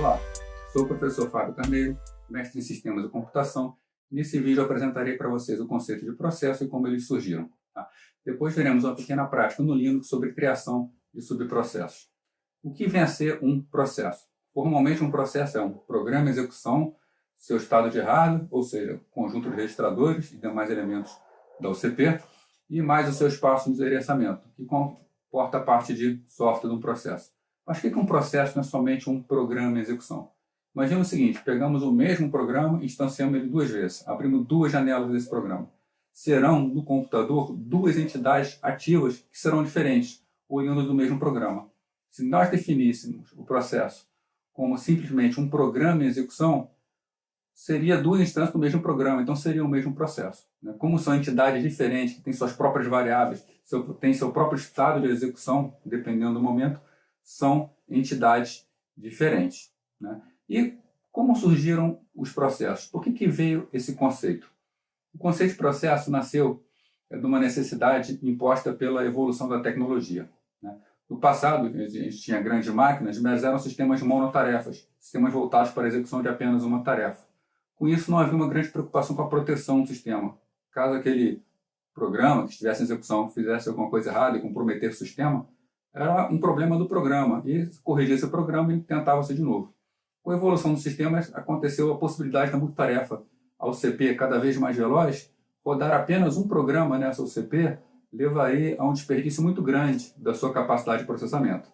Olá, sou o professor Fábio Carneiro, mestre em Sistemas de Computação. Nesse vídeo eu apresentarei para vocês o conceito de processo e como eles surgiram. Tá? Depois veremos uma pequena prática no Linux sobre criação de subprocessos. O que vem a ser um processo? Formalmente, um processo é um programa em execução, seu estado de hardware, ou seja, conjunto de registradores e demais elementos da UCP, e mais o seu espaço de endereçamento, que comporta a parte de software do processo. Mas o que é um processo? Não é somente um programa em execução. Imagina o seguinte, pegamos o mesmo programa e instanciamos ele duas vezes, abrimos duas janelas desse programa. Serão, no computador, duas entidades ativas que serão diferentes, oriundas do mesmo programa. Se nós definíssemos o processo como simplesmente um programa em execução, seria duas instâncias do mesmo programa, então seria o mesmo processo. Como são entidades diferentes, que têm suas próprias variáveis, têm seu próprio estado de execução, dependendo do momento, são entidades diferentes. E como surgiram os processos? Por que veio esse conceito? O conceito de processo nasceu de uma necessidade imposta pela evolução da tecnologia. No passado, a gente tinha grandes máquinas, mas eram sistemas monotarefas, sistemas voltados para a execução de apenas uma tarefa. Com isso, não havia uma grande preocupação com a proteção do sistema. Caso aquele programa que estivesse em execução fizesse alguma coisa errada e comprometesse o sistema, era um problema do programa, e corrigia esse programa e tentava-se de novo. Com a evolução dos sistemas, aconteceu a possibilidade da multitarefa. A UCP, cada vez mais veloz, rodar apenas um programa nessa UCP levaria a um desperdício muito grande da sua capacidade de processamento.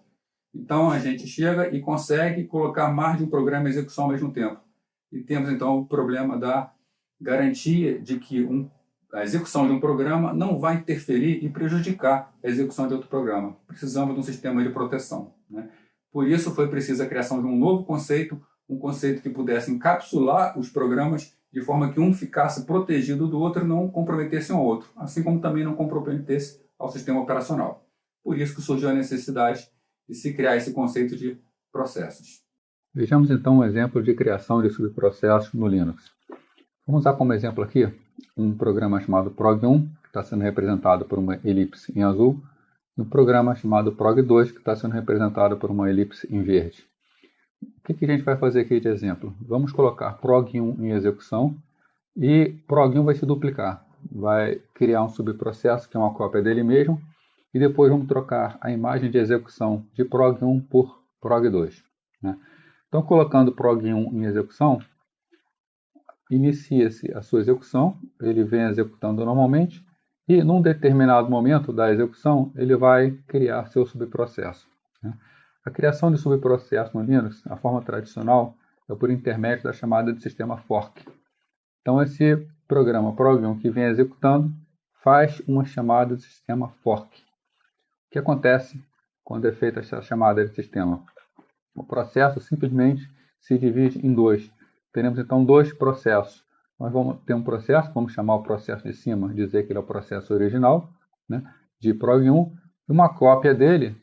Então, a gente chega e consegue colocar mais de um programa em execução ao mesmo tempo. E temos, então, o problema da garantia de que a execução de um programa não vai interferir e prejudicar a execução de outro programa. Precisamos de um sistema de proteção. Por isso, foi preciso a criação de um novo conceito, um conceito que pudesse encapsular os programas de forma que um ficasse protegido do outro e não comprometesse um ao outro, assim como também não comprometesse ao sistema operacional. Por isso que surgiu a necessidade de se criar esse conceito de processos. Vejamos então um exemplo de criação de subprocessos no Linux. Vamos usar como exemplo aqui um programa chamado prog1, que está sendo representado por uma elipse em azul, e um programa chamado prog2, que está sendo representado por uma elipse em verde. O que a gente vai fazer aqui de exemplo? Vamos colocar prog1 em execução e prog1 vai se duplicar. Vai criar um subprocesso que é uma cópia dele mesmo e depois vamos trocar a imagem de execução de prog1 por prog2. Então, colocando prog1 em execução, inicia-se a sua execução, ele vem executando normalmente e, num determinado momento da execução, ele vai criar seu subprocesso. A criação de subprocesso no Linux, a forma tradicional, é por intermédio da chamada de sistema fork. Então, esse programa prog1 que vem executando faz uma chamada de sistema fork. O que acontece quando é feita essa chamada de sistema? O processo simplesmente se divide em dois. Teremos então dois processos. Nós vamos ter um processo, vamos chamar o processo de cima, dizer que ele é o processo original, de prog1, e uma cópia dele,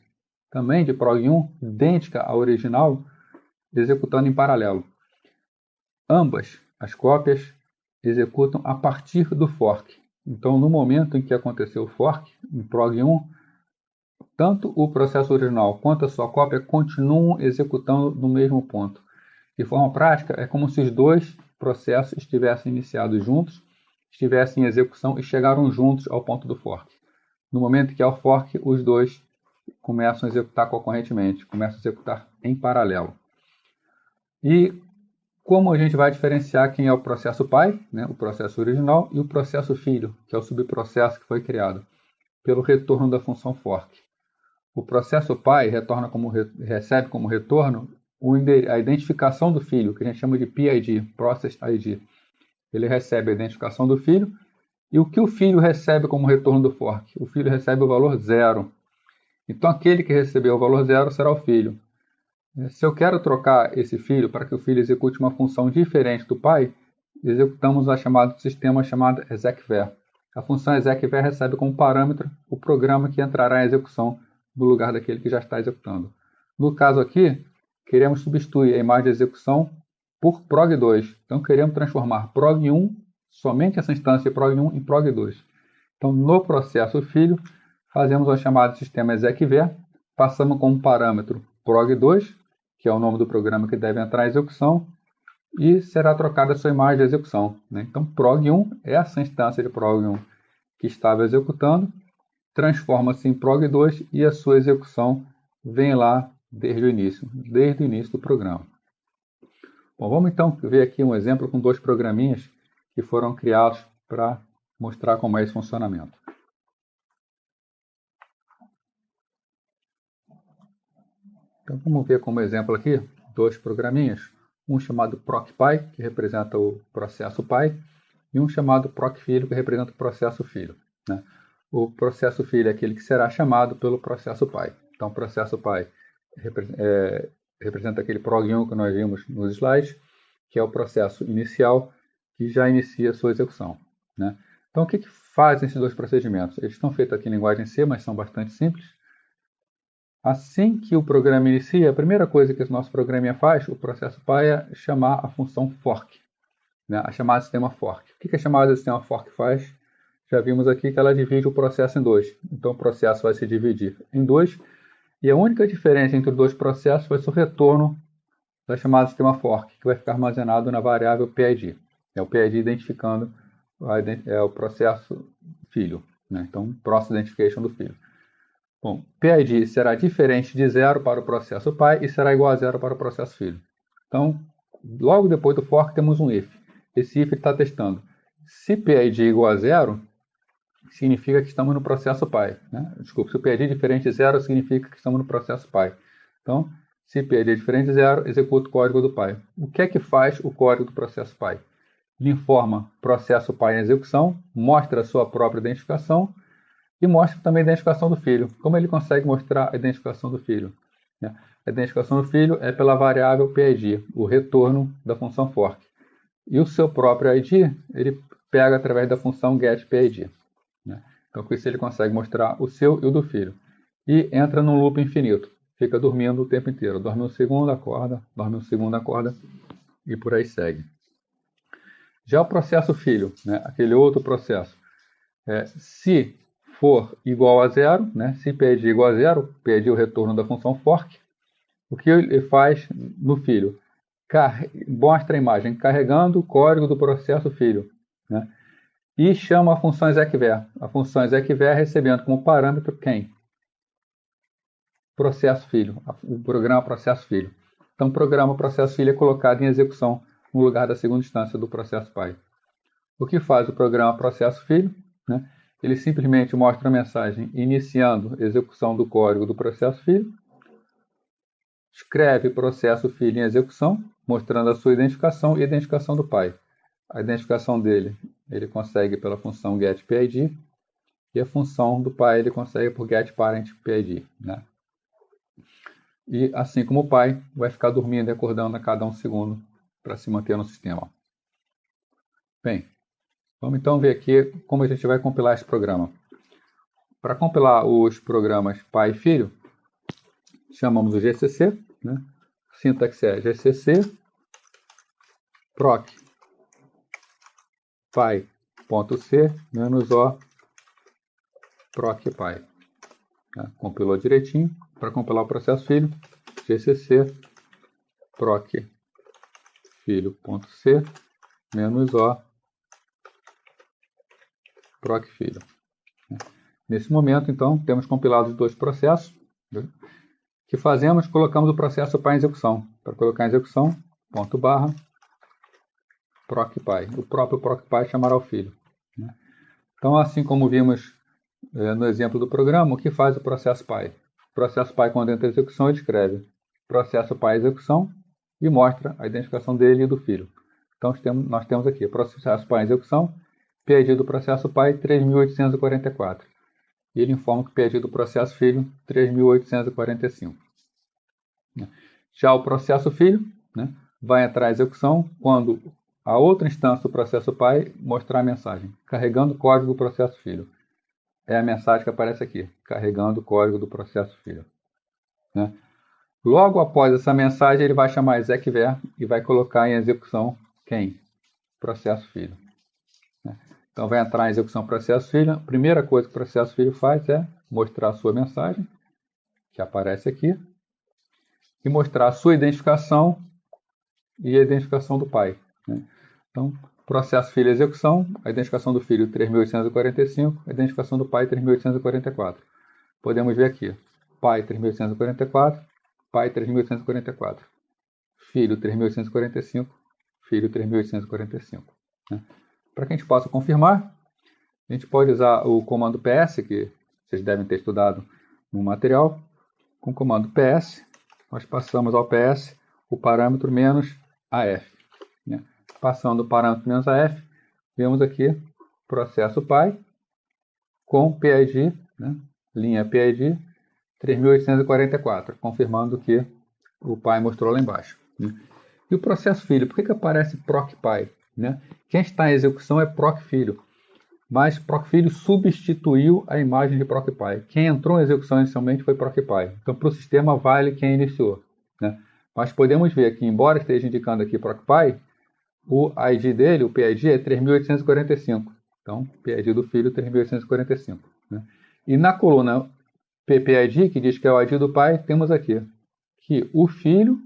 também de prog1, idêntica à original, executando em paralelo. Ambas as cópias executam a partir do fork. Então, no momento em que aconteceu o fork, em prog1, tanto o processo original quanto a sua cópia continuam executando no mesmo ponto. De forma prática, é como se os dois processos estivessem iniciados juntos, estivessem em execução e chegaram juntos ao ponto do fork. No momento que há o fork, os dois começam a executar concorrentemente, começam a executar em paralelo. E como a gente vai diferenciar quem é o processo pai, o processo original, e o processo filho, que é o subprocesso que foi criado, pelo retorno da função fork. O processo pai recebe como retorno a identificação do filho, que a gente chama de PID, Process ID. Ele recebe a identificação do filho, e o que o filho recebe como retorno do fork? O filho recebe o valor 0. Então, aquele que recebeu o valor 0 será o filho. Se eu quero trocar esse filho para que o filho execute uma função diferente do pai, executamos a chamada do sistema chamada execver. A função execver recebe como parâmetro o programa que entrará em execução no lugar daquele que já está executando. No caso aqui, queremos substituir a imagem de execução por prog2. Então, queremos transformar prog1, somente essa instância de prog1, em prog2. Então, no processo filho, fazemos uma chamada de sistema execver, passamos como parâmetro prog2, que é o nome do programa que deve entrar em execução, e será trocada a sua imagem de execução, né? Então, prog1 é essa instância de prog1 que estava executando, transforma-se em prog2 e a sua execução vem lá desde o início do programa. Bom, vamos então ver aqui um exemplo com 2 programinhas que foram criados para mostrar como é esse funcionamento. Então vamos ver como exemplo aqui 2 programinhas, um chamado procpy, que representa o processo pai, e um chamado procfilho, que representa o processo filho, né? O processo filho é aquele que será chamado pelo processo pai. Então, o processo pai representa aquele prog1 que nós vimos nos slides, que é o processo inicial que já inicia a sua execução, né? Então, o que fazem esses 2 procedimentos? Eles estão feitos aqui em linguagem C, mas são bastante simples. Assim que o programa inicia, a primeira coisa que o nosso programinha faz, o processo pai, é chamar a função fork, né? A chamada sistema fork. O que a chamada sistema fork faz? Já vimos aqui que ela divide o processo em 2. Então, o processo vai se dividir em 2. E a única diferença entre os 2 processos vai ser o retorno da chamada sistema fork, que vai ficar armazenado na variável PID. É o PID identificando o processo filho, né? Então, Process Identification do filho. Bom, PID será diferente de 0 para o processo pai e será igual a 0 para o processo filho. Então, logo depois do fork temos um if. Esse if está testando. Se PID é igual a 0, significa que estamos no processo pai, né? Desculpa, se o PID é diferente de 0, significa que estamos no processo pai. Então, se PID é diferente de 0, executa o código do pai. O que é que faz o código do processo pai? Ele informa processo pai em execução, mostra a sua própria identificação e mostra também a identificação do filho. Como ele consegue mostrar a identificação do filho? A identificação do filho é pela variável PID, o retorno da função fork. E o seu próprio ID, ele pega através da função getPID. Então, com isso ele consegue mostrar o seu e o do filho. E entra num loop infinito. Fica dormindo o tempo inteiro. Dorme um segundo, acorda, dorme um segundo, acorda, e por aí segue. Já o processo filho, né, aquele outro processo, se for igual a 0, né, se PID igual a 0, PID é o retorno da função fork, o que ele faz no filho? Mostra a imagem carregando o código do processo filho, né? E chama a função execver. A função execver recebendo como parâmetro quem? Processo filho, o programa processo filho. Então, o programa processo filho é colocado em execução no lugar da segunda instância do processo pai. O que faz o programa processo filho? Né? Ele simplesmente mostra a mensagem iniciando a execução do código do processo filho, escreve processo filho em execução, mostrando a sua identificação e a identificação do pai. A identificação dele ele consegue pela função getPID e a função do pai ele consegue por getParentPID, né? E assim como o pai vai ficar dormindo e acordando a cada 1 segundo para se manter no sistema. Bem, vamos então ver aqui como a gente vai compilar esse programa. Para compilar os programas pai e filho, chamamos o GCC, né? A sintaxe é GCC proc pai.c -o procpy. Compilou direitinho. Para compilar o processo filho, GCC proc filho.c -o proc filho. Nesse momento, então, temos compilado os 2 processos. O que fazemos? Colocamos o processo pai em execução. Para colocar em execução, ponto barra procpy. O próprio procpy chamará o filho. Então, assim como vimos no exemplo do programa, o que faz o processo pai? O processo pai, quando entra em execução, ele escreve processo pai execução e mostra a identificação dele e do filho. Então, nós temos aqui processo pai execução, PID do processo pai 3844. E ele informa que o PID do processo filho 3845. Já o processo filho, né, vai entrar em execução quando a outra instância do processo pai mostrar a mensagem, carregando o código do processo filho. É a mensagem que aparece aqui, carregando o código do processo filho. Né? Logo após essa mensagem, ele vai chamar execver e vai colocar em execução quem? Processo filho. Né? Então, vai entrar em execução processo filho. A primeira coisa que o processo filho faz é mostrar a sua mensagem, que aparece aqui. e mostrar a sua identificação e a identificação do pai, né? Então, processo filho execução, a identificação do filho 3.845, a identificação do pai 3.844. Podemos ver aqui, pai 3.844, pai 3.844, filho 3.845, filho 3.845. Né? Para que a gente possa confirmar, a gente pode usar o comando PS, que vocês devem ter estudado no material. Com o comando PS, nós passamos ao PS o parâmetro menos AF. Né? Passando o parâmetro menos AF, vemos aqui processo pai com PID, né? Linha PID 3.844, confirmando que o pai mostrou lá embaixo. Né? E o processo filho, por que aparece proc pai? Né? Quem está em execução é proc filho, mas proc filho substituiu a imagem de proc pai. Quem entrou em execução inicialmente foi proc pai. Então, para o sistema, vale quem iniciou. Né? Mas podemos ver que, embora esteja indicando aqui proc pai, o ID dele, o PID, é 3.845. Então, PID do filho 3.845. Né? E na coluna PPID, que diz que é o ID do pai, temos aqui que o filho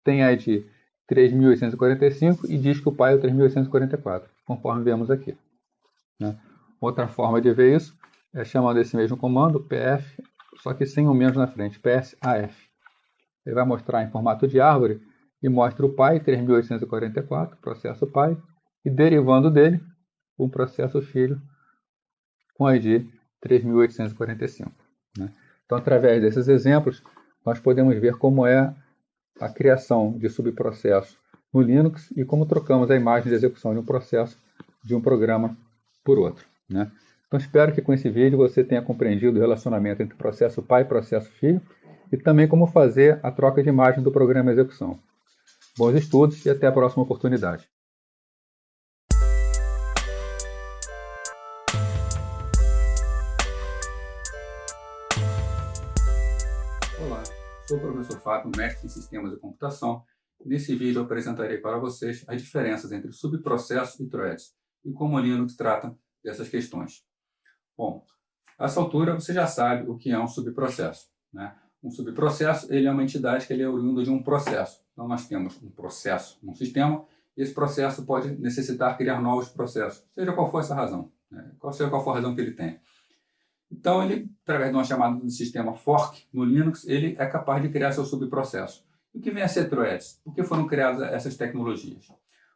tem ID 3.845 e diz que o pai é o 3.844, conforme vemos aqui. Né? Outra forma de ver isso é chamando esse mesmo comando, PF, só que sem o menos na frente, PSAF. Ele vai mostrar em formato de árvore e mostra o pai 3.844, processo pai, e derivando dele, um processo filho com ID 3.845. Né? Então, através desses exemplos, nós podemos ver como é a criação de subprocesso no Linux e como trocamos a imagem de execução de um processo de um programa por outro. Né? Então, espero que com esse vídeo você tenha compreendido o relacionamento entre processo pai e processo filho e também como fazer a troca de imagem do programa execução. Bons estudos e até a próxima oportunidade. Olá, sou o professor Fábio, mestre em Sistemas de Computação. Nesse vídeo eu apresentarei para vocês as diferenças entre subprocessos e threads e como o Linux trata dessas questões. Bom, a essa altura você já sabe o que é um subprocesso. Né? Um subprocesso ele é uma entidade que ele é oriundo de um processo. Então nós temos um processo num sistema e esse processo pode necessitar criar novos processos, seja qual for essa razão, né? Seja qual for a razão que ele tenha. Então, ele, através de uma chamada de sistema fork no Linux, ele é capaz de criar seu subprocesso. E o que vem a ser threads? Por que foram criadas essas tecnologias?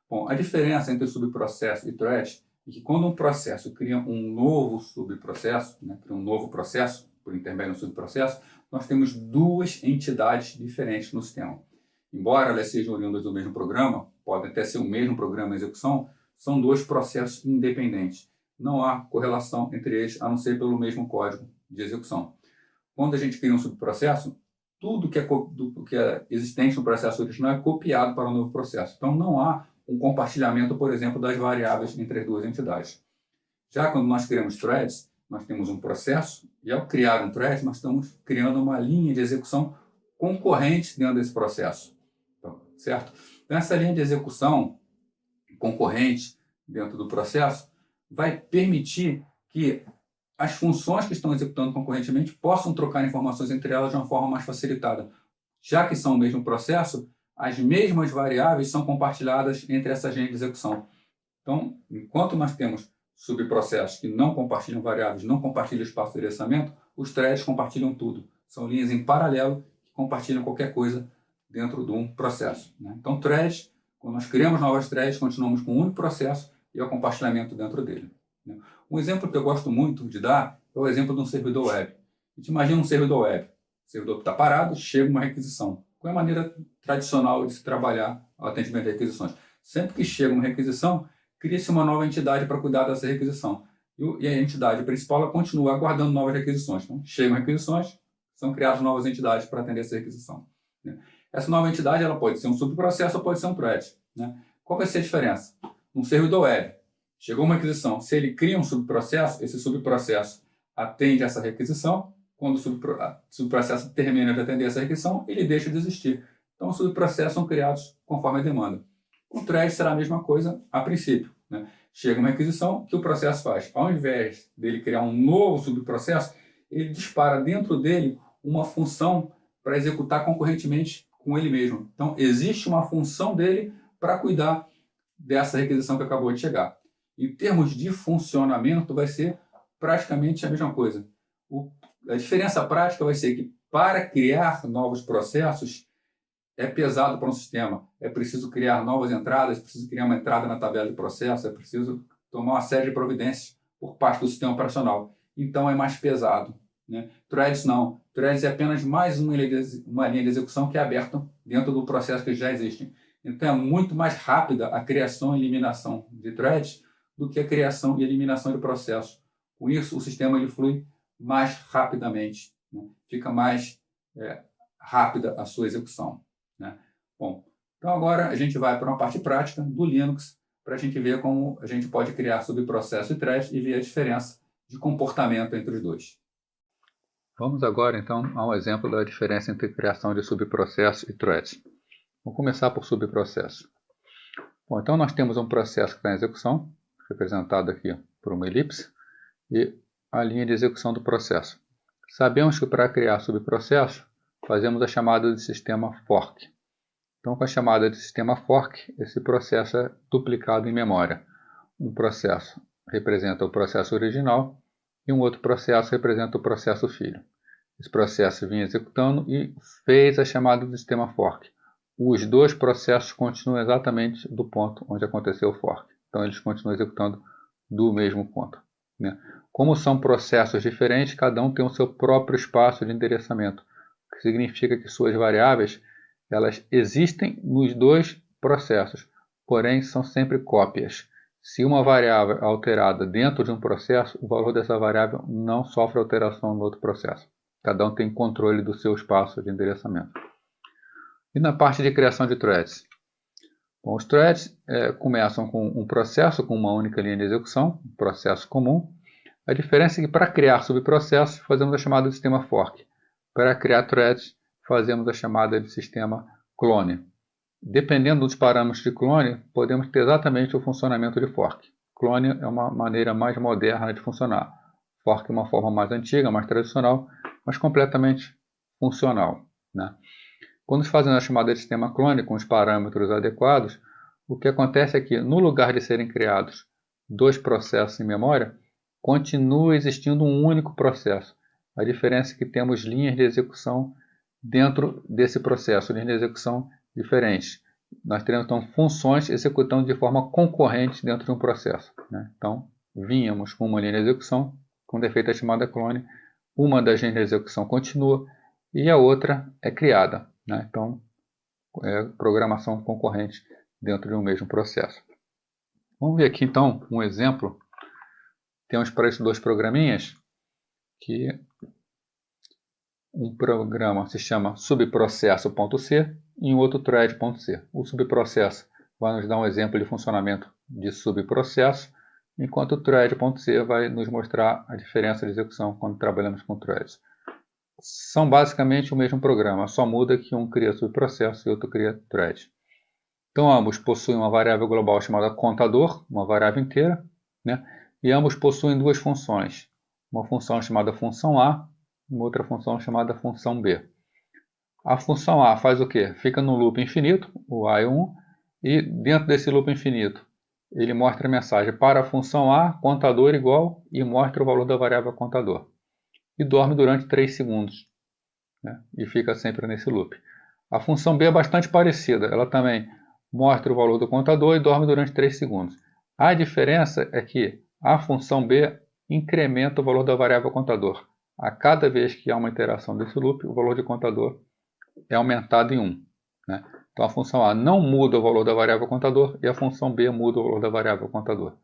Bom, a diferença entre subprocesso e threads é que quando um processo cria um novo subprocesso, né, cria um novo processo, por intermédio do subprocesso, nós temos duas entidades diferentes no sistema. Embora elas sejam oriundas do mesmo programa, podem até ser o mesmo programa em execução, são dois processos independentes. Não há correlação entre eles, a não ser pelo mesmo código de execução. Quando a gente cria um subprocesso, tudo que é existente no processo original é copiado para o novo processo. Então, não há um compartilhamento, por exemplo, das variáveis entre as duas entidades. Já quando nós criamos threads, nós temos um processo, e ao criar um thread, nós estamos criando uma linha de execução concorrente dentro desse processo. Então, certo? Então, essa linha de execução concorrente dentro do processo vai permitir que as funções que estão executando concorrentemente possam trocar informações entre elas de uma forma mais facilitada. Já que são o mesmo processo, as mesmas variáveis são compartilhadas entre essas linhas de execução. Então, enquanto nós temos subprocessos que não compartilham variáveis, não compartilham espaço de endereçamento, os threads compartilham tudo. São linhas em paralelo que compartilham qualquer coisa dentro de um processo. Né? Então, threads, quando nós criamos novas threads, continuamos com um único processo e o compartilhamento dentro dele. Né? Um exemplo que eu gosto muito de dar é o exemplo de um servidor web. A gente imagina um servidor web. O servidor está parado, chega uma requisição. Qual é a maneira tradicional de se trabalhar o atendimento de requisições? Sempre que chega uma requisição, cria-se uma nova entidade para cuidar dessa requisição. E a entidade principal ela continua aguardando novas requisições. Então, chegam requisições, são criadas novas entidades para atender essa requisição. Né? Essa nova entidade ela pode ser um subprocesso ou pode ser um thread. Né? Qual vai ser a diferença? Um servidor web, chegou uma requisição, se ele cria um subprocesso, esse subprocesso atende essa requisição, quando o subprocesso termina de atender essa requisição, ele deixa de existir. Então, os subprocessos são criados conforme a demanda. Com o thread será a mesma coisa a princípio. Né? Chega uma requisição, o que o processo faz? Ao invés dele criar um novo subprocesso, ele dispara dentro dele uma função para executar concorrentemente com ele mesmo. Então, existe uma função dele para cuidar dessa requisição que acabou de chegar. Em termos de funcionamento, vai ser praticamente a mesma coisa. A diferença prática vai ser que, para criar novos processos, é pesado para um sistema. É preciso criar novas entradas, é preciso criar uma entrada na tabela de processo, é preciso tomar uma série de providências por parte do sistema operacional. Então, é mais pesado, né? Threads não. Threads é apenas mais uma linha de execução que é aberta dentro do processo que já existe. Então, é muito mais rápida a criação e eliminação de threads do que a criação e eliminação de processos. Com isso, o sistema ele flui mais rapidamente, né? Fica mais rápida a sua execução, né? Bom, então agora a gente vai para uma parte prática do Linux para a gente ver como a gente pode criar subprocesso e thread e ver a diferença de comportamento entre os dois. Vamos agora então a um exemplo da diferença entre criação de subprocesso e threads. Vamos começar por subprocesso. Bom, então nós temos um processo que está em execução, representado aqui por uma elipse, e a linha de execução do processo. Sabemos que para criar subprocesso, fazemos a chamada de sistema fork. Então, com a chamada de sistema fork, esse processo é duplicado em memória. Um processo representa o processo original e um outro processo representa o processo filho. Esse processo vinha executando e fez a chamada do sistema fork. Os dois processos continuam exatamente do ponto onde aconteceu o fork. Então, eles continuam executando do mesmo ponto, né? Como são processos diferentes, cada um tem o seu próprio espaço de endereçamento, o que significa que suas variáveis elas existem nos dois processos, porém são sempre cópias. Se uma variável é alterada dentro de um processo, o valor dessa variável não sofre alteração no outro processo. Cada um tem controle do seu espaço de endereçamento. E na parte de criação de threads? Bom, os threads começam com um processo com uma única linha de execução, um processo comum. A diferença é que para criar subprocessos fazemos a chamada de sistema fork. Para criar threads fazemos a chamada de sistema clone. Dependendo dos parâmetros de clone, podemos ter exatamente o funcionamento de fork. Clone é uma maneira mais moderna de funcionar. Fork é uma forma mais antiga, mais tradicional, mas completamente funcional, né? Quando fazemos a chamada de sistema clone com os parâmetros adequados, o que acontece é que, no lugar de serem criados dois processos em memória, continua existindo um único processo. A diferença é que temos linhas de execução dentro desse processo, linhas de execução diferentes. Nós teremos então funções executando de forma concorrente dentro de um processo, né? Então, vínhamos com uma linha de execução, com defeito chamada clone, uma das linhas de execução continua e a outra é criada, né? Então, é programação concorrente dentro de um mesmo processo. Vamos ver aqui então um exemplo. Temos para isso dois programinhas que um programa se chama subprocesso.c e um outro thread.c. O subprocesso vai nos dar um exemplo de funcionamento de subprocesso, enquanto o thread.c vai nos mostrar a diferença de execução quando trabalhamos com threads. São basicamente o mesmo programa, só muda que um cria subprocesso e outro cria thread. Então ambos possuem uma variável global chamada contador, uma variável inteira, né? E ambos possuem duas funções, uma função chamada função A e uma outra função chamada função B. A função A faz o quê? Fica no loop infinito, o A é 1, e dentro desse loop infinito ele mostra a mensagem para a função A, contador igual, e mostra o valor da variável contador. E dorme durante 3 segundos, né? E fica sempre nesse loop. A função B é bastante parecida, ela também mostra o valor do contador e dorme durante 3 segundos. A diferença é que a função B incrementa o valor da variável contador. A cada vez que há uma interação desse loop, o valor de contador é aumentado em 1, né? Então a função A não muda o valor da variável contador e a função B muda o valor da variável contador.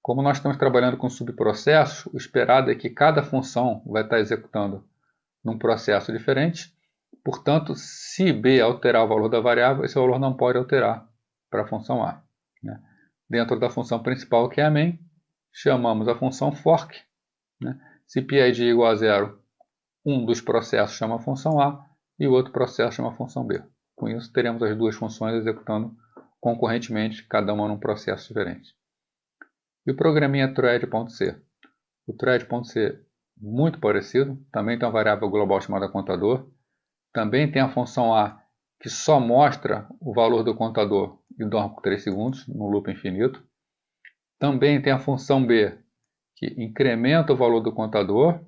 Como nós estamos trabalhando com subprocessos, o esperado é que cada função vai estar executando num processo diferente. Portanto, se B alterar o valor da variável, esse valor não pode alterar para a função A, né? Dentro da função principal, que é a main, chamamos a função fork, né? Se PID igual a 0, um dos processos chama a função A e o outro processo chama a função B. Com isso, teremos as duas funções executando concorrentemente, cada uma num processo diferente. E o programinha thread.c. O thread.c muito parecido, também tem uma variável global chamada contador. Também tem a função A, que só mostra o valor do contador e dorme por 3 segundos, no loop infinito. Também tem a função B, que incrementa o valor do contador,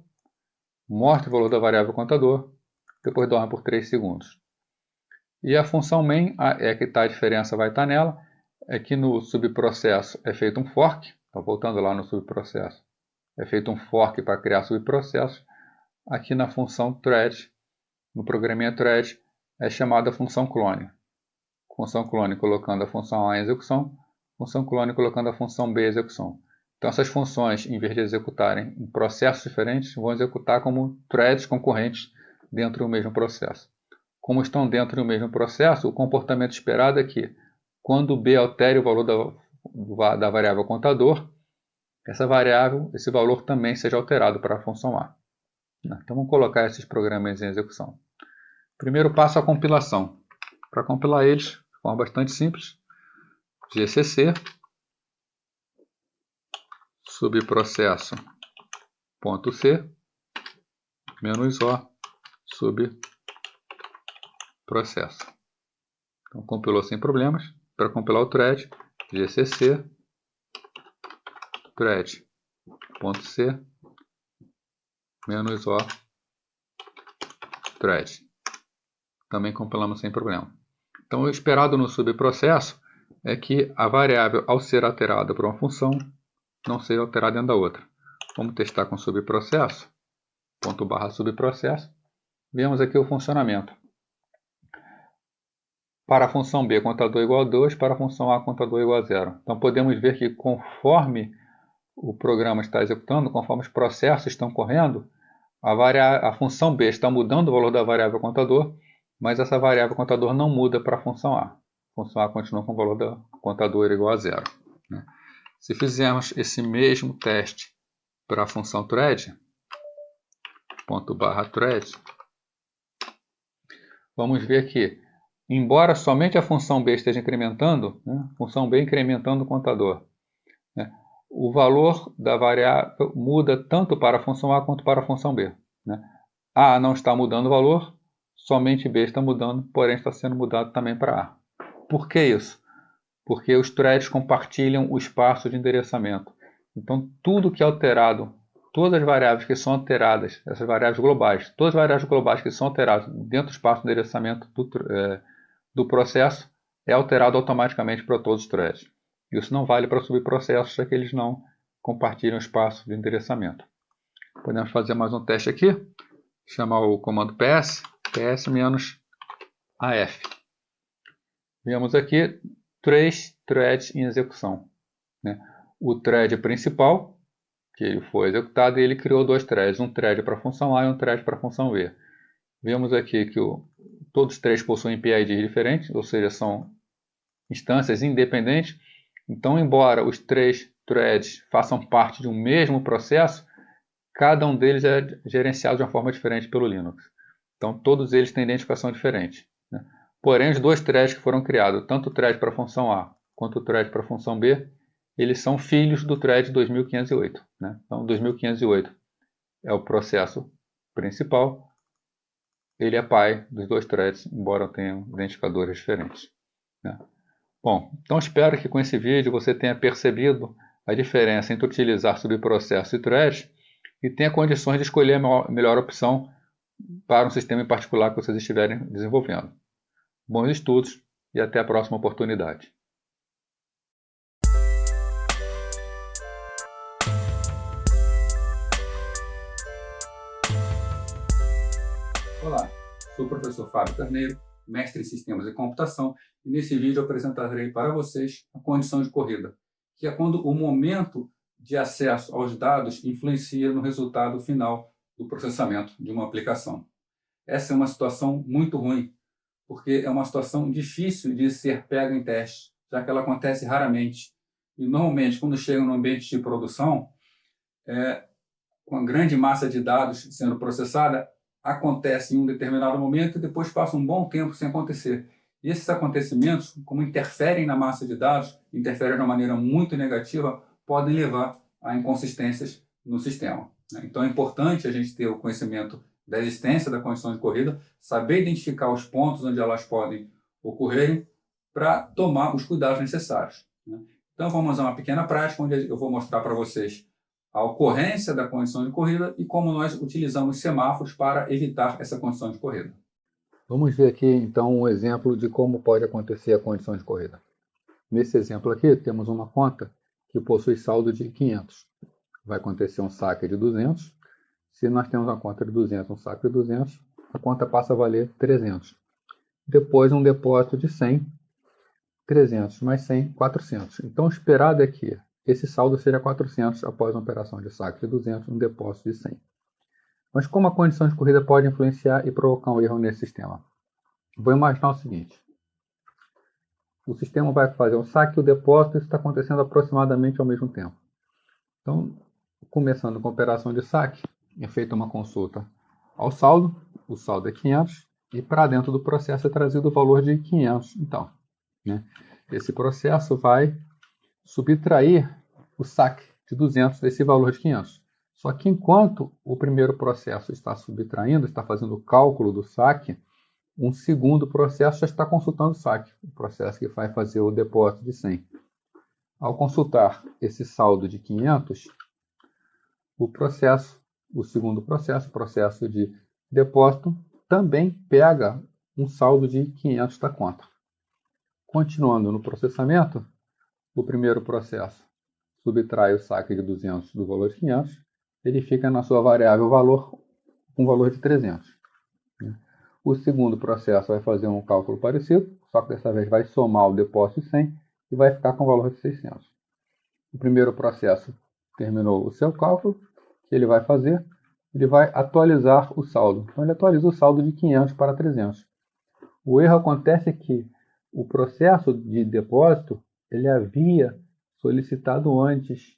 mostra o valor da variável contador, depois dorme por 3 segundos. E a função main, é que a diferença vai estar nela, é que no subprocesso é feito um fork, voltando lá no subprocesso, é feito um fork para criar subprocessos. Aqui na função thread, no programinha thread, é chamada função clone. Função clone colocando a função A em execução, função clone colocando a função B em execução. Então essas funções, em vez de executarem em processos diferentes, vão executar como threads concorrentes dentro do mesmo processo. Como estão dentro do mesmo processo, o comportamento esperado é que, quando B altere o valor da variável contador, esse valor também seja alterado para a função A. Então vamos colocar esses programas em execução. Primeiro passo, a compilação. Para compilar eles, de forma bastante simples, gcc subprocesso.c -o subprocesso. Então compilou sem problemas. Para compilar o thread, gcc thread.c -o thread. Também compilamos sem problema. Então o esperado no subprocesso é que a variável, ao ser alterada por uma função, não seja alterada dentro da outra. Vamos testar com subprocesso, /subprocesso. Vemos aqui o funcionamento. Para a função B, contador igual a 2, para a função A, contador igual a 0. Então podemos ver que conforme o programa está executando, conforme os processos estão correndo, a função B está mudando o valor da variável contador, mas essa variável contador não muda para a função A. A função A continua com o valor do contador igual a 0. Se fizermos esse mesmo teste para a função thread, .thread, vamos ver que, embora somente a função B esteja incrementando, função B incrementando o contador, o valor da variável muda tanto para a função A quanto para a função B. A não está mudando o valor, somente B está mudando, porém está sendo mudado também para A. Por que isso? Porque os threads compartilham o espaço de endereçamento. Então tudo que é alterado, todas as variáveis que são alteradas, essas variáveis globais, todas as variáveis globais que são alteradas dentro do espaço de endereçamento do processo, é alterado automaticamente para todos os threads. Isso não vale para subprocessos, já que eles não compartilham espaço de endereçamento. Podemos fazer mais um teste aqui, chamar o comando ps -af. Vemos aqui 3 threads em execução. O thread principal, que ele foi executado, e ele criou 2 threads, um thread para a função A e um thread para a função B. Vemos aqui que todos os 3 possuem PIDs diferentes, ou seja, são instâncias independentes. Então, embora os 3 threads façam parte de um mesmo processo, cada um deles é gerenciado de uma forma diferente pelo Linux. Então, todos eles têm identificação diferente. Porém, os 2 threads que foram criados, tanto o thread para a função A quanto o thread para a função B, eles são filhos do thread 2508. Então, 2508 é o processo principal, ele é pai dos 2 threads, embora tenham identificadores diferentes. Bom, então espero que com esse vídeo você tenha percebido a diferença entre utilizar subprocesso e thread e tenha condições de escolher a melhor opção para um sistema em particular que vocês estiverem desenvolvendo. Bons estudos e até a próxima oportunidade. Olá, sou o professor Fábio Carneiro, mestre em Sistemas e Computação, e nesse vídeo eu apresentarei para vocês a condição de corrida, que é quando o momento de acesso aos dados influencia no resultado final do processamento de uma aplicação. Essa é uma situação muito ruim, porque é uma situação difícil de ser pega em teste, já que ela acontece raramente. E normalmente, quando chega no ambiente de produção, com a grande massa de dados sendo processada, acontece em um determinado momento e depois passa um bom tempo sem acontecer. E esses acontecimentos, como interferem na massa de dados, interferem de uma maneira muito negativa, podem levar a inconsistências no sistema. Então é importante a gente ter o conhecimento da existência da condição de corrida, saber identificar os pontos onde elas podem ocorrer para tomar os cuidados necessários, né? Então, vamos fazer uma pequena prática onde eu vou mostrar para vocês a ocorrência da condição de corrida e como nós utilizamos semáforos para evitar essa condição de corrida. Vamos ver aqui, então, um exemplo de como pode acontecer a condição de corrida. Nesse exemplo aqui, temos uma conta que possui saldo de 500. Vai acontecer um saque de 200. Se nós temos uma conta de 200, um saque de 200, a conta passa a valer 300. Depois, um depósito de 100, 300 mais 100, 400. Então, o esperado é que esse saldo seja 400 após uma operação de saque de 200, um depósito de 100. Mas como a condição de corrida pode influenciar e provocar um erro nesse sistema? Vou imaginar o seguinte. O sistema vai fazer um saque e o depósito, isso está acontecendo aproximadamente ao mesmo tempo. Então, começando com a operação de saque, é feita uma consulta ao saldo, o saldo é 500, e para dentro do processo é trazido o valor de 500. Então, né, esse processo vai subtrair o saque de 200 desse valor de 500. Só que enquanto o primeiro processo está subtraindo, está fazendo o cálculo do saque, um segundo processo já está consultando o saque, o processo que vai fazer o depósito de 100. Ao consultar esse saldo de 500, o segundo processo, o processo de depósito, também pega um saldo de 500 da conta. Continuando no processamento, o primeiro processo subtrai o saque de 200 do valor de 500, ele fica na sua variável valor com o valor de 300. O segundo processo vai fazer um cálculo parecido, só que dessa vez vai somar o depósito de 100 e vai ficar com o valor de 600. O primeiro processo terminou o seu cálculo, o que ele vai fazer? Ele vai atualizar o saldo. Então ele atualiza o saldo de 500 para 300. O erro acontece que o processo de depósito ele havia solicitado antes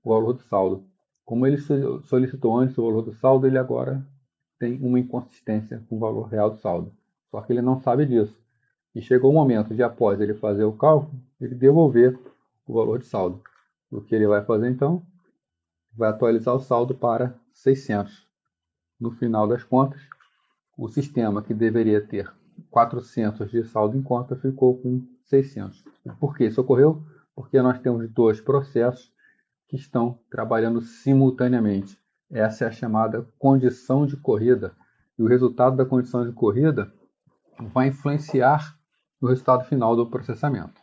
o valor do saldo. Como ele solicitou antes o valor do saldo, ele agora tem uma inconsistência com o valor real do saldo. Só que ele não sabe disso. E chegou o momento de, após ele fazer o cálculo, ele devolver o valor de saldo. O que ele vai fazer então? Vai atualizar o saldo para 600. No final das contas, o sistema que deveria ter 400 de saldo em conta ficou com 600. Por que isso ocorreu? Porque nós temos dois processos que estão trabalhando simultaneamente. Essa é a chamada condição de corrida. E o resultado da condição de corrida vai influenciar no resultado final do processamento.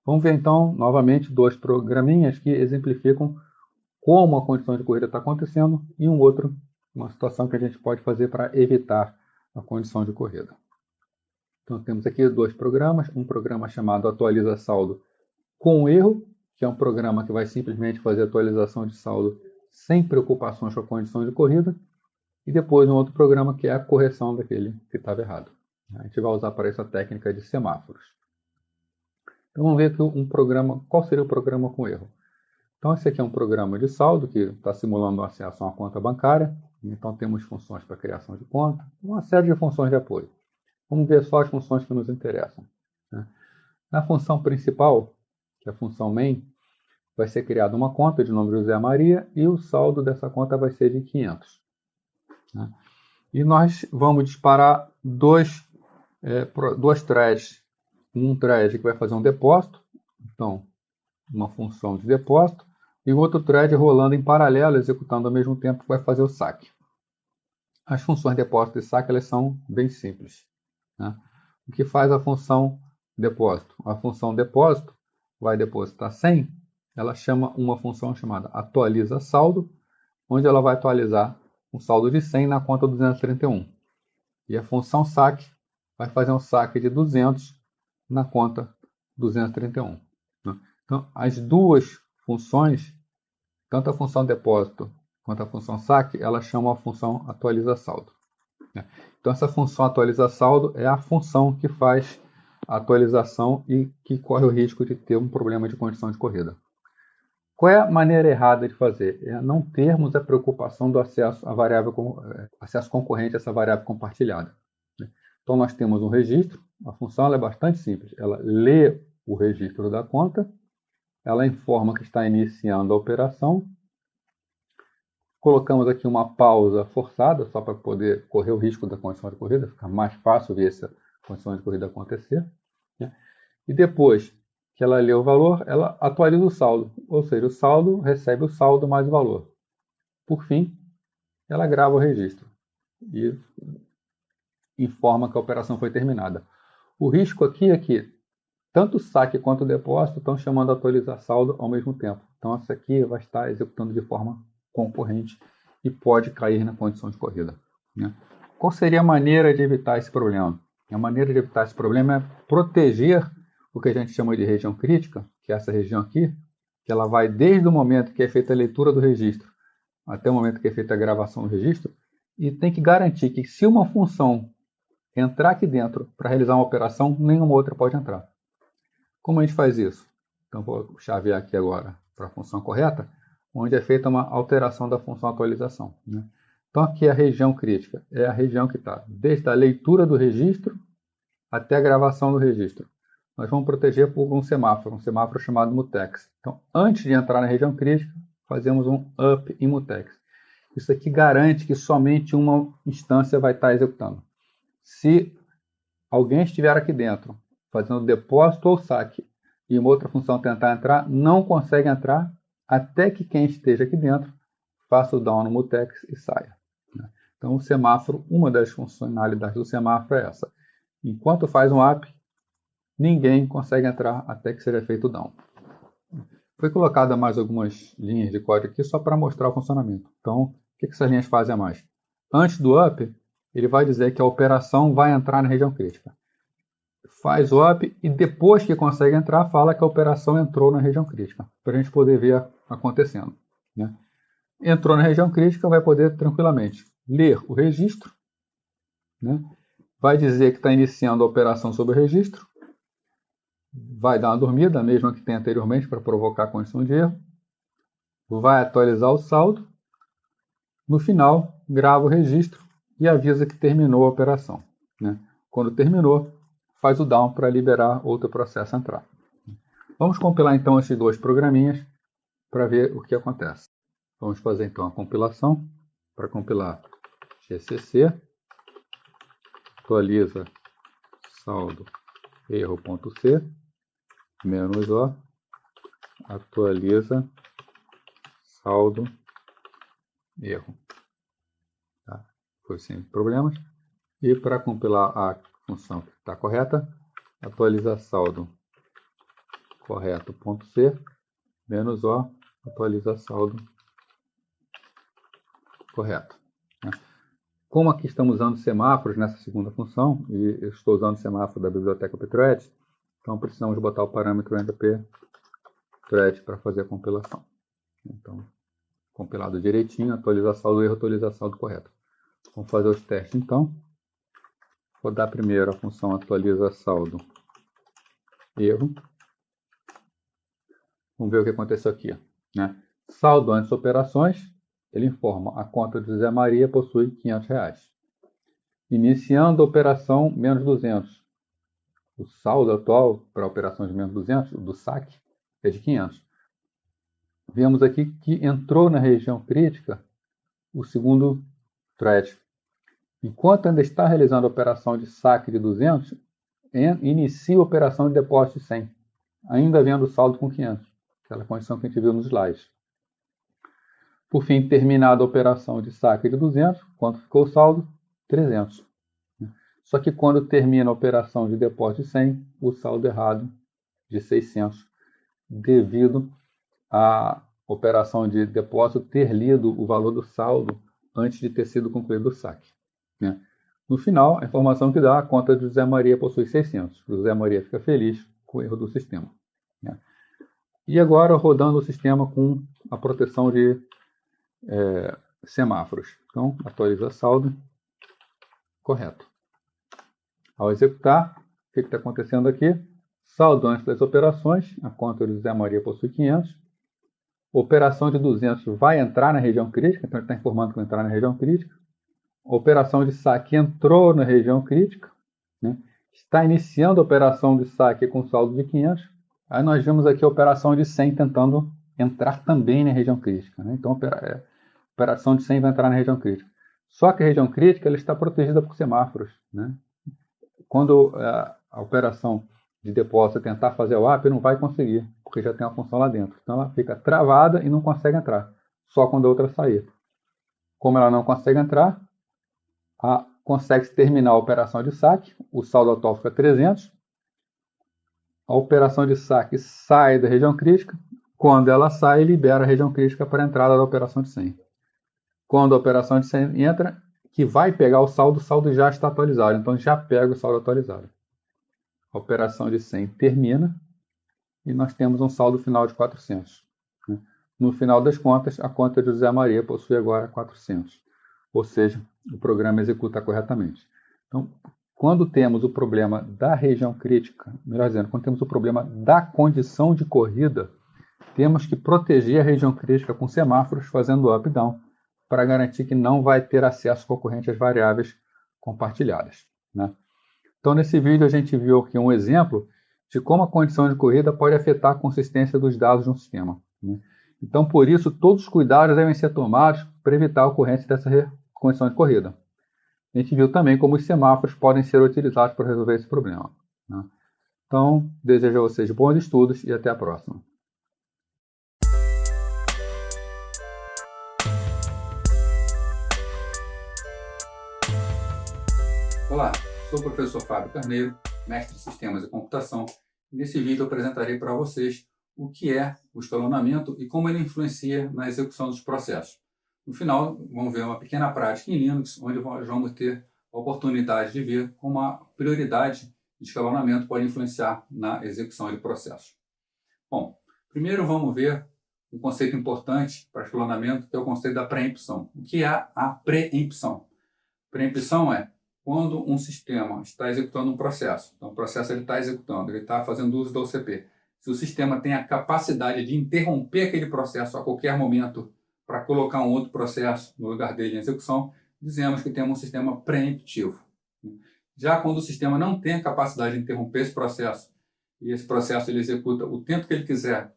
Vamos ver então, novamente, dois programinhas que exemplificam como a condição de corrida está acontecendo e uma situação que a gente pode fazer para evitar a condição de corrida. Então temos aqui dois programas, um programa chamado Atualiza Saldo com erro, que é um programa que vai simplesmente fazer atualização de saldo sem preocupações com a condição de corrida, e depois um outro programa que é a correção daquele que estava errado. A gente vai usar para isso a técnica de semáforos. Então vamos ver aqui qual seria o programa com erro. Então esse aqui é um programa de saldo que está simulando o acesso a uma conta bancária. Então temos funções para criação de conta, uma série de funções de apoio. Vamos ver só as funções que nos interessam. Na função principal, que é a função main, vai ser criada uma conta de nome José Maria e o saldo dessa conta vai ser de 500. E nós vamos disparar duas threads. Um thread que vai fazer um depósito, então uma função de depósito, e outro thread rolando em paralelo, executando ao mesmo tempo, vai fazer o saque. As funções depósito e saque elas são bem simples. O que faz a função depósito? A função depósito vai depositar 100, ela chama uma função chamada atualiza saldo, onde ela vai atualizar um saldo de 100 na conta 231. E a função saque vai fazer um saque de 200 na conta 231. Então, as duas funções, tanto a função depósito quanto a função saque, elas chamam a função atualiza saldo. Então, essa função atualiza saldo é a função que faz a atualização e que corre o risco de ter um problema de condição de corrida. Qual é a maneira errada de fazer? É não termos a preocupação do acesso à variável, acesso concorrente a essa variável compartilhada. Então, nós temos um registro, a função ela é bastante simples, ela lê o registro da conta, ela informa que está iniciando a operação, Colocamos aqui uma pausa forçada, só para poder correr o risco da condição de corrida, ficar mais fácil ver essa condição de corrida acontecer. Né? E depois que ela lê o valor, ela atualiza o saldo, ou seja, o saldo recebe o saldo mais o valor. Por fim, ela grava o registro e informa que a operação foi terminada. O risco aqui é que tanto o saque quanto o depósito estão chamando atualizar saldo ao mesmo tempo. Então, essa aqui vai estar executando de forma concorrente e pode cair na condição de corrida. Né? Qual seria a maneira de evitar esse problema? A maneira de evitar esse problema é proteger o que a gente chama de região crítica, que é essa região aqui, que ela vai desde o momento que é feita a leitura do registro até o momento que é feita a gravação do registro, e tem que garantir que se uma função entrar aqui dentro para realizar uma operação, nenhuma outra pode entrar. Como a gente faz isso? Então, vou chavear aqui agora para a função correta, onde é feita uma alteração da função atualização. Né? Então, aqui a região crítica é a região que está desde a leitura do registro até a gravação do registro. Nós vamos proteger por um semáforo chamado mutex. Então, antes de entrar na região crítica, fazemos um up em mutex. Isso aqui garante que somente uma instância vai estar executando. Se alguém estiver aqui dentro fazendo depósito ou saque e uma outra função tentar entrar, não consegue entrar até que quem esteja aqui dentro faça o down no mutex e saia. Então, o semáforo, uma das funcionalidades do semáforo é essa. Enquanto faz um up, ninguém consegue entrar até que seja feito o down. Foi colocada mais algumas linhas de código aqui só para mostrar o funcionamento. Então, o que essas linhas fazem a mais? Antes do up, ele vai dizer que a operação vai entrar na região crítica. Faz o up e depois que consegue entrar, fala que a operação entrou na região crítica, para a gente poder ver acontecendo. Né? Entrou na região crítica, vai poder tranquilamente ler o registro, né? Vai dizer que está iniciando a operação sobre o registro, vai dar uma dormida, a mesma que tem anteriormente, para provocar a condição de erro, vai atualizar o saldo, no final, grava o registro e avisa que terminou a operação. Né? Quando terminou, faz o down para liberar outro processo entrar. Vamos compilar então esses dois programinhas para ver o que acontece. Vamos fazer então a compilação. Para compilar, gcc, atualiza saldo erro.c, -o, atualiza saldo erro. Tá? Foi sem problemas. E para compilar a função que está correta, atualiza saldo correto.c, -o, atualiza saldo correto. Como aqui estamos usando semáforos nessa segunda função, e eu estou usando o semáforo da biblioteca pthread, então precisamos botar o parâmetro ndp thread para fazer a compilação. Então, compilado direitinho, atualiza saldo erro, atualiza saldo correto. Vamos fazer os testes então. Vou dar primeiro a função atualiza saldo erro. Vamos ver o que aconteceu aqui. Né? Saldo antes operações, ele informa a conta de José Maria possui R$500. Iniciando a operação menos 200. O saldo atual para a operação de menos 200, do saque, é de 500. Vemos aqui que entrou na região crítica o segundo thread. Enquanto ainda está realizando a operação de saque de 200, inicia a operação de depósito de 100, ainda havendo saldo com 500, aquela condição que a gente viu nos slides. Por fim, terminada a operação de saque de 200, quanto ficou o saldo? 300. Só que quando termina a operação de depósito de 100, o saldo errado de 600, devido à operação de depósito ter lido o valor do saldo antes de ter sido concluído o saque. No final, a informação que dá, a conta de José Maria possui 600. O José Maria fica feliz com o erro do sistema. E agora, rodando o sistema com a proteção de semáforos. Então, atualiza saldo correto. Ao executar, o que está acontecendo aqui? Saldo antes das operações, a conta de José Maria possui 500. Operação de 200 vai entrar na região crítica, então ele está informando que vai entrar na região crítica. A operação de saque entrou na região crítica. Está iniciando a operação de saque com saldo de 500. Aí nós vemos aqui a operação de 100 tentando entrar também na região crítica. Então, operação de 100 vai entrar na região crítica. Só que a região crítica ela está protegida por semáforos, né? Quando a operação de depósito tentar fazer o AP, não vai conseguir, porque já tem uma função lá dentro. Então ela fica travada e não consegue entrar, só quando a outra sair. Como ela não consegue entrar, consegue-se terminar a operação de saque, o saldo atual fica 300, a operação de saque sai da região crítica, quando ela sai, libera a região crítica para a entrada da operação de 100. Quando a operação de 100 entra, que vai pegar o saldo já está atualizado, então já pega o saldo atualizado. A operação de 100 termina e nós temos um saldo final de 400. No final das contas, a conta de José Maria possui agora 400, ou seja, o programa executa corretamente. Então, quando temos o problema da região crítica, melhor dizendo, quando temos o problema da condição de corrida, temos que proteger a região crítica com semáforos fazendo up e down, para garantir que não vai ter acesso concorrente às variáveis compartilhadas, né? Então, nesse vídeo, a gente viu aqui um exemplo de como a condição de corrida pode afetar a consistência dos dados de um sistema, né? Então, por isso, todos os cuidados devem ser tomados para evitar a ocorrência dessa condição de corrida. A gente viu também como os semáforos podem ser utilizados para resolver esse problema, né? Então, desejo a vocês bons estudos e até a próxima. Olá, sou o professor Fábio Carneiro, mestre de Sistemas e Computação. Nesse vídeo eu apresentarei para vocês o que é o escalonamento e como ele influencia na execução dos processos. No final, vamos ver uma pequena prática em Linux, onde vamos ter a oportunidade de ver como a prioridade de escalonamento pode influenciar na execução de processos. Bom, primeiro vamos ver um conceito importante para escalonamento, que é o conceito da preempção. O que é a preempção? Preempção é quando um sistema está executando um processo. Então, o processo ele está executando, ele está fazendo uso da OCP. Se o sistema tem a capacidade de interromper aquele processo a qualquer momento para colocar um outro processo no lugar dele em execução, dizemos que temos um sistema preemptivo. Já quando o sistema não tem a capacidade de interromper esse processo, e esse processo ele executa o tempo que ele quiser,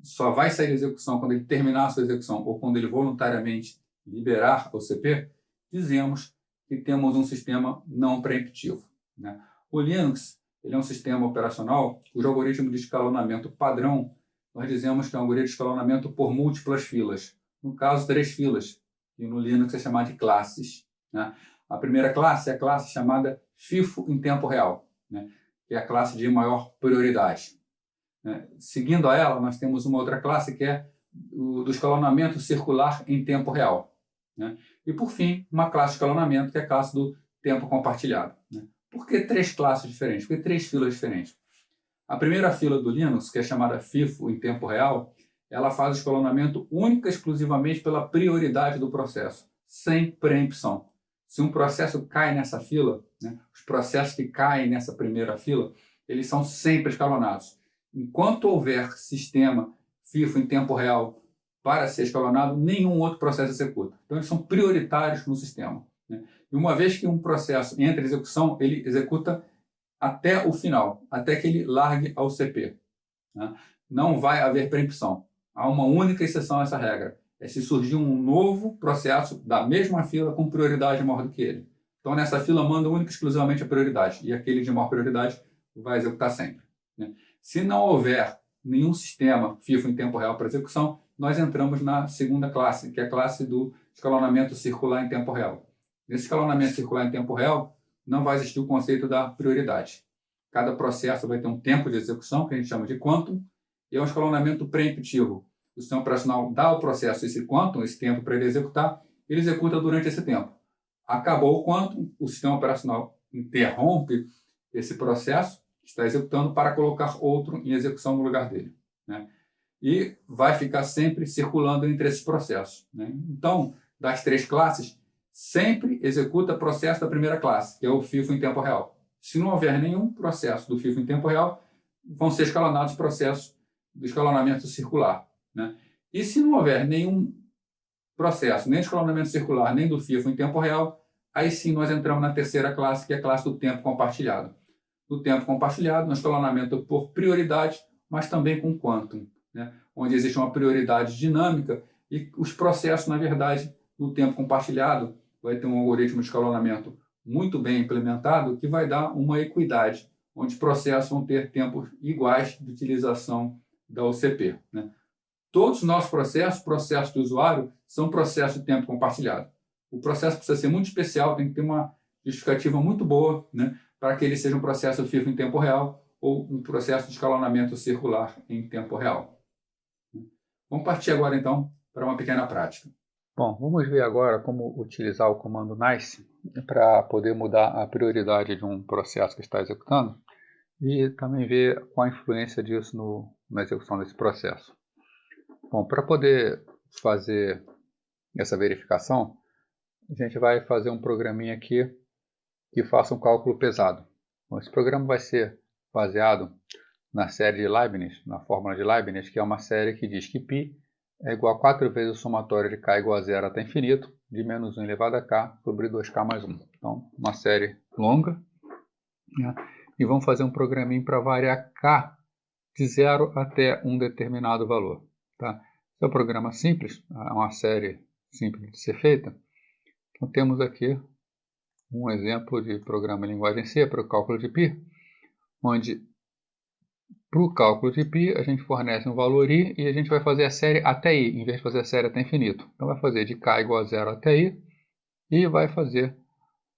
só vai sair da execução quando ele terminar a sua execução ou quando ele voluntariamente liberar a OCP, dizemos que temos um sistema não preemptivo, né? O Linux ele é um sistema operacional cujo algoritmo de escalonamento padrão, nós dizemos que é um algoritmo de escalonamento por múltiplas filas. No caso, 3 filas, e no Linux é chamado de classes, né? A primeira classe é a classe chamada FIFO em tempo real, né? Que é a classe de maior prioridade, né? Seguindo a ela, nós temos uma outra classe que é do escalonamento circular em tempo real, né? E, por fim, uma classe de escalonamento, que é a classe do tempo compartilhado, né? Por que 3 classes diferentes? Por que 3 filas diferentes? A primeira fila do Linux, que é chamada FIFO em tempo real, ela faz o escalonamento única e exclusivamente pela prioridade do processo, sem preempção. Se um processo cai nessa fila, né, os processos que caem nessa primeira fila, eles são sempre escalonados. Enquanto houver sistema FIFO em tempo real para ser escalonado, nenhum outro processo executa. Então, eles são prioritários no sistema, né? E uma vez que um processo entra em execução, ele executa até o final, até que ele largue a OCP, né? Não vai haver preempção. Há uma única exceção a essa regra. É se surgir um novo processo da mesma fila com prioridade maior do que ele. Então, nessa fila, manda única e exclusivamente a prioridade. E aquele de maior prioridade vai executar sempre, né? Se não houver nenhum sistema FIFO em tempo real para execução, nós entramos na segunda classe, que é a classe do escalonamento circular em tempo real. Nesse escalonamento circular em tempo real, não vai existir o conceito da prioridade. Cada processo vai ter um tempo de execução, que a gente chama de quantum, e é um escalonamento preemptivo. O sistema operacional dá ao processo esse quantum, esse tempo para ele executar, ele executa durante esse tempo. Acabou o quantum, o sistema operacional interrompe esse processo que está executando para colocar outro em execução no lugar dele, né? E vai ficar sempre circulando entre esses processos, né? Então, das 3 classes, sempre executa processo da primeira classe, que é o FIFO em tempo real. Se não houver nenhum processo do FIFO em tempo real, vão ser escalonados processos do escalonamento circular, né? E se não houver nenhum processo, nem de escalonamento circular, nem do FIFO em tempo real, aí sim nós entramos na terceira classe, que é a classe do tempo compartilhado. No tempo compartilhado, no escalonamento por prioridade, mas também com quantum, né? Onde existe uma prioridade dinâmica e os processos, na verdade, no tempo compartilhado, vai ter um algoritmo de escalonamento muito bem implementado que vai dar uma equidade, onde os processos vão ter tempos iguais de utilização da OCP, né? Todos os nossos processos de usuário, são processos de tempo compartilhado. O processo precisa ser muito especial, tem que ter uma justificativa muito boa, né, para que ele seja um processo FIFO em tempo real ou um processo de escalonamento circular em tempo real. Vamos partir agora, então, para uma pequena prática. Bom, vamos ver agora como utilizar o comando nice para poder mudar a prioridade de um processo que está executando e também ver qual a influência disso na execução desse processo. Bom, para poder fazer essa verificação, a gente vai fazer um programinha aqui que faça um cálculo pesado. Bom, esse programa vai ser baseado na série de Leibniz, na fórmula de Leibniz, que é uma série que diz que π é igual a 4 vezes o somatório de k igual a 0 até infinito, de menos 1 elevado a k sobre 2k mais 1. Então, uma série longa, né? E vamos fazer um programinha para variar k de 0 até um determinado valor. Tá? Esse é um programa simples, é uma série simples de ser feita. Então, temos aqui um exemplo de programa em linguagem C para o cálculo de π, onde para o cálculo de π a gente fornece um valor i e a gente vai fazer a série até i, em vez de fazer a série até infinito. Então vai fazer de k igual a 0 até i e vai fazer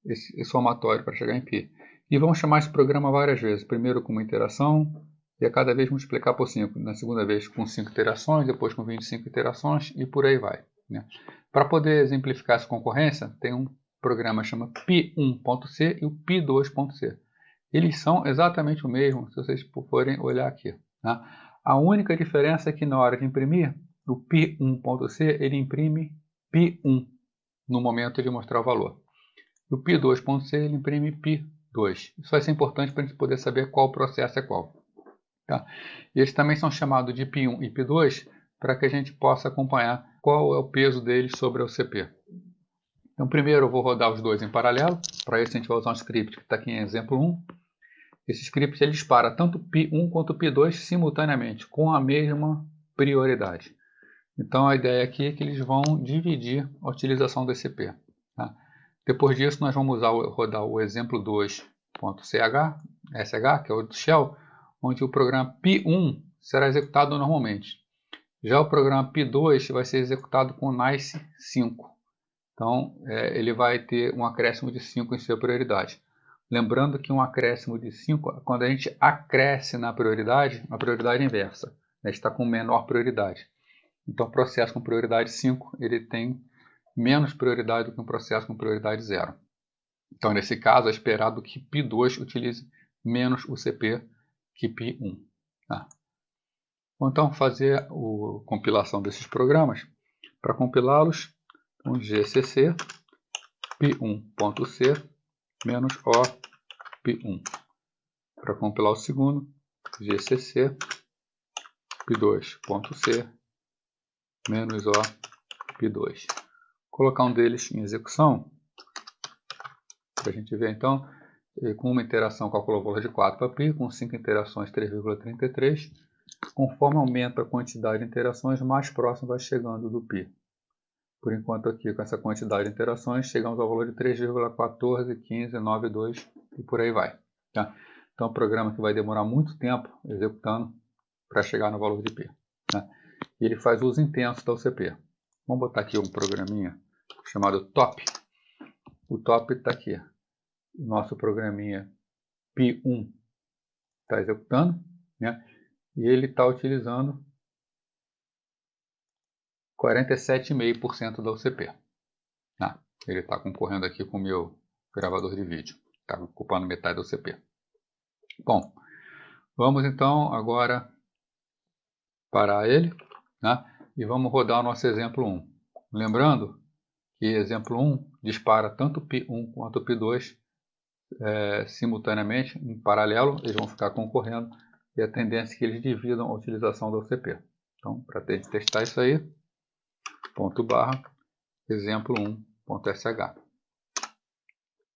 esse somatório para chegar em π. E vamos chamar esse programa várias vezes, primeiro com uma iteração e a cada vez multiplicar por 5. Na segunda vez com 5 iterações, depois com 25 iterações e por aí vai, né? Para poder exemplificar essa concorrência, tem um programa que chama π1.c e o π2.c. Eles são exatamente o mesmo, se vocês forem olhar aqui, né? A única diferença é que na hora de imprimir, o π1.c ele imprime π1 no momento de mostrar o valor. E o π2.c ele imprime π2. Isso vai ser importante para a gente poder saber qual processo é qual. Tá? E eles também são chamados de π1 e π2 para que a gente possa acompanhar qual é o peso deles sobre a OCP. Então, primeiro eu vou rodar os dois em paralelo. Para isso, a gente vai usar um script que está aqui em exemplo 1. Esse script ele dispara tanto π1 quanto π2 simultaneamente, com a mesma prioridade. Então, a ideia aqui é que eles vão dividir a utilização do ECP. Tá? Depois disso, nós vamos rodar o exemplo 2.sh, que é o do shell, onde o programa π1 será executado normalmente. Já o programa π2 vai ser executado com nice 5. Então, ele vai ter um acréscimo de 5 em sua prioridade. Lembrando que um acréscimo de 5, quando a gente acresce na prioridade, a prioridade inversa, né, está com menor prioridade. Então, o processo com prioridade 5, ele tem menos prioridade do que um processo com prioridade 0. Então, nesse caso, é esperado que π2 utilize menos o CP que π1. Tá? Vou então fazer a compilação desses programas. Para compilá-los, um gcc p1.c menos o p1. Para compilar o segundo, gcc p2.c menos o p2. Colocar um deles em execução, para a gente ver então, com uma iteração calculou o valor de 4 para π, com 5 interações 3,33. Conforme aumenta a quantidade de interações, mais próximo vai chegando do π. Por enquanto aqui, com essa quantidade de interações, chegamos ao valor de 3,141592 e por aí vai. Tá? Então, é um programa que vai demorar muito tempo executando para chegar no valor de π. Né? E ele faz uso intenso da OCP. Vamos botar aqui um programinha chamado top. O top está aqui. O nosso programinha π1 está executando, né? E ele está utilizando 47,5% da OCP. Ele está concorrendo aqui com o meu gravador de vídeo. Está ocupando metade da OCP. Bom, vamos então agora parar ele, né? E vamos rodar o nosso exemplo 1. Lembrando que exemplo 1 dispara tanto π1 quanto π2 simultaneamente, em paralelo, eles vão ficar concorrendo e a tendência é que eles dividam a utilização da OCP. Então, para testar isso aí, exemplo 1.sh.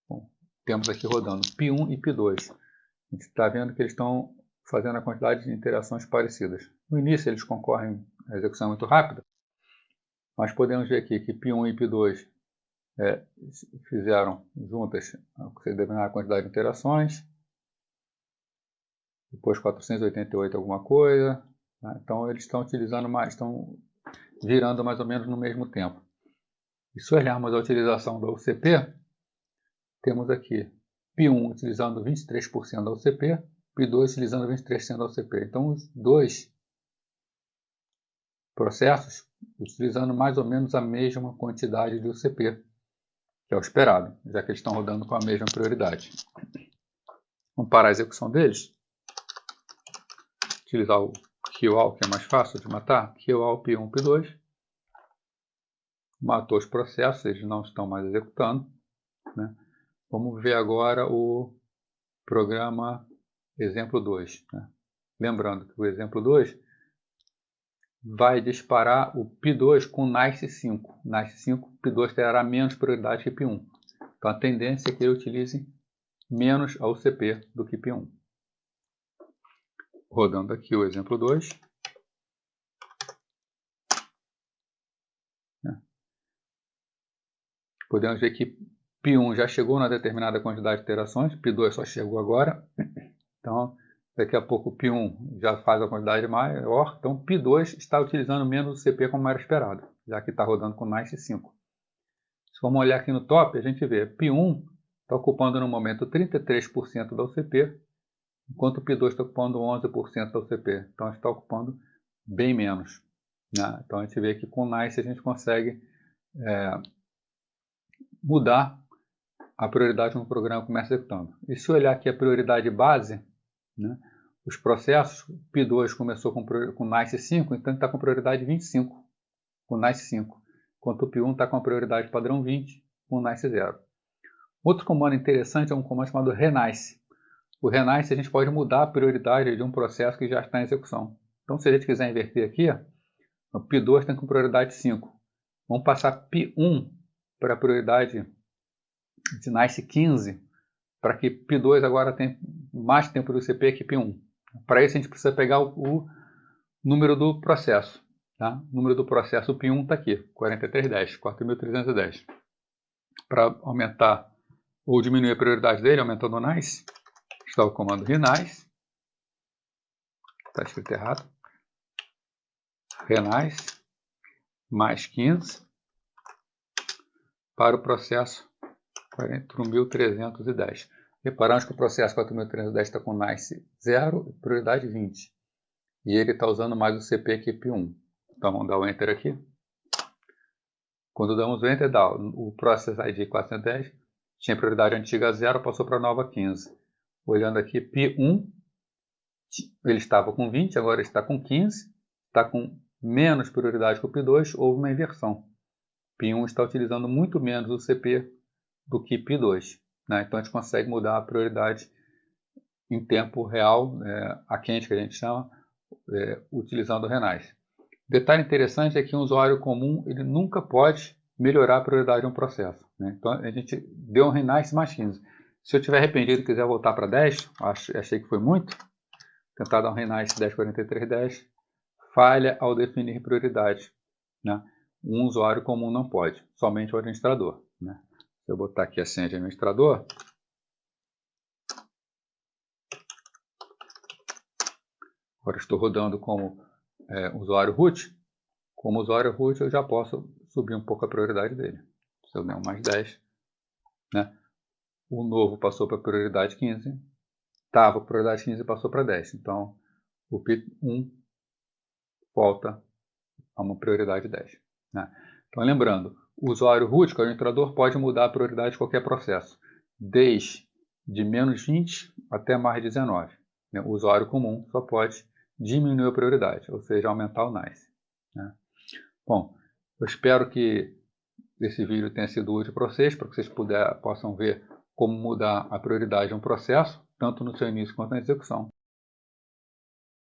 Bom, temos aqui rodando π1 e π2. A gente está vendo que eles estão fazendo a quantidade de interações parecidas. No início eles concorrem à execução muito rápida, Nós podemos ver aqui que P1 e P2 fizeram juntas determinada quantidade de interações, depois 488 alguma coisa, né? Então eles estão utilizando mais, estão virando mais ou menos no mesmo tempo. E se olharmos a utilização da UCP, temos aqui P1 utilizando 23% da UCP, P2 utilizando 23% da UCP. Então os dois processos utilizando mais ou menos a mesma quantidade de UCP, que é o esperado, já que eles estão rodando com a mesma prioridade. Vamos parar a execução deles. Utilizar o QAll, que é mais fácil de matar. QAll P1, P2. Matou os processos, eles não estão mais executando, né? Vamos ver agora o programa exemplo 2. Né? Lembrando que o exemplo 2 vai disparar o P2 com NICE 5. NICE 5, P2 terá menos prioridade que P1. Então a tendência é que ele utilize menos a UCP do que P1. Rodando aqui o exemplo 2. Podemos ver que P1 já chegou na determinada quantidade de iterações, P2 só chegou agora. Então, daqui a pouco P1 já faz a quantidade maior, então P2 está utilizando menos o CP como era esperado, já que está rodando com NICE 5. Se formos olhar aqui no top, a gente vê P1 está ocupando no momento 33% da UCP, enquanto o P2 está ocupando 11% da UCP. Então, está ocupando bem menos, né? Então, a gente vê que com NICE a gente consegue mudar a prioridade no programa começa executando. E se olhar aqui a prioridade base, né, os processos, P2 começou com NICE 5, então ele está com prioridade 25, com NICE 5, enquanto o P1 está com a prioridade padrão 20, com NICE 0. Outro comando interessante é um comando chamado renice. O renice a gente pode mudar a prioridade de um processo que já está em execução. Então se a gente quiser inverter aqui, o P2 está com prioridade 5. Vamos passar P1 para a prioridade de NICE 15, para que P2 agora tenha mais tempo do CP que P1. Para isso a gente precisa pegar o número do processo. Tá? O número do processo, o P1 está aqui, 4310, 4310. Para aumentar ou diminuir a prioridade dele, aumentando o NICE, está o comando renice. Está escrito errado. Renice mais 15 para o processo 4.310. Reparamos que o processo 4.310 está com NICE 0 e prioridade 20. E ele está usando mais o CP que P1. Então vamos dar o Enter aqui. Quando damos o Enter, dá o Process ID 410. Tinha prioridade antiga 0, passou para a nova 15. Olhando aqui, P1, ele estava com 20, agora está com 15. Está com menos prioridade que o P2, houve uma inversão. P1 está utilizando muito menos o CP do que P2. Né? Então a gente consegue mudar a prioridade em tempo real, a quente que a gente chama, utilizando o renice. Detalhe interessante é que um usuário comum ele nunca pode melhorar a prioridade de um processo. Né? Então a gente deu um renice mais 15. Se eu estiver arrependido e quiser voltar para 10, achei que foi muito, tentar dar um renice 10.43.10, falha ao definir prioridade. Né? Um usuário comum não pode, somente o administrador. Né? Se eu botar aqui a senha de administrador, agora estou rodando como usuário root. Como usuário root eu já posso subir um pouco a prioridade dele. Se eu der um mais 10, né? O novo passou para a prioridade 15, estava a prioridade 15 e passou para 10. Então o P1 volta a uma prioridade 10. Né? Então lembrando, o usuário root, que é o administrador, pode mudar a prioridade de qualquer processo, desde de menos 20 até mais 19. Né? O usuário comum só pode diminuir a prioridade, ou seja, aumentar o NICE. Né? Bom, eu espero que esse vídeo tenha sido útil para vocês, para que vocês possam ver como mudar a prioridade de um processo, tanto no seu início quanto na execução.